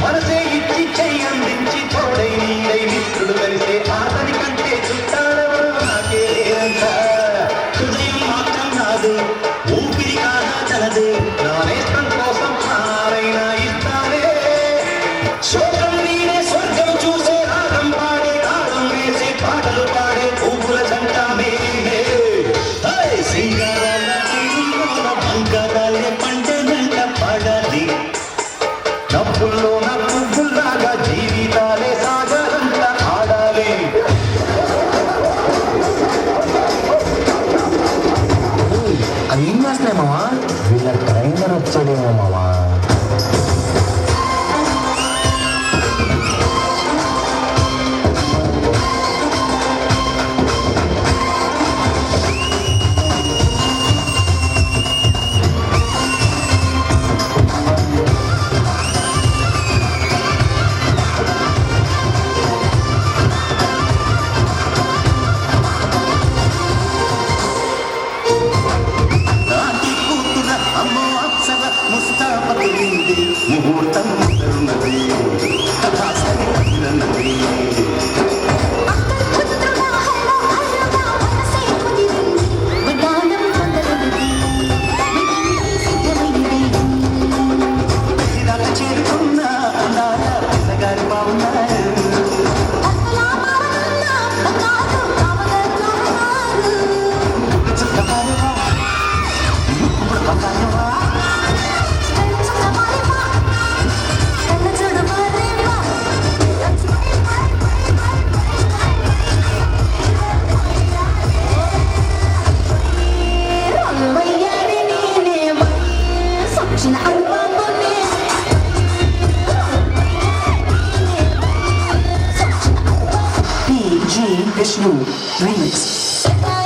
మనసే ఇచ్చి చెయ్యి అందించి తోడై నీడై మిత్రుడు కలిసే ఆతని కంటే చుట్టాలెవరు నాకే లేరంట హృదయం మాత్రం నాదే ఊపిరి కాదా తనదే నా నేస్తం కోసం ఆరైనా ఇస్తానే శోకం నీనే స్వర్గం చూసే రాగం పాడే తాళం వేసే పాటలు పాడే పువ్వుల జంట మేమే సింగారాల బంగారాలే పండే జంట పాడాలి డబ్బుల్లో నా పువ్వుల్లాగా జీవితాలే సాగరంట ఆడాలి అవి ఏం చేస్తున్నాయి మామా వీళ్ళ ట్రైనర్ వచ్చాడేమో మామా ముహూర్తం ఉన్నది చేరుకున్న పిల్లగారు బాగున్నారు Vishnu Remix.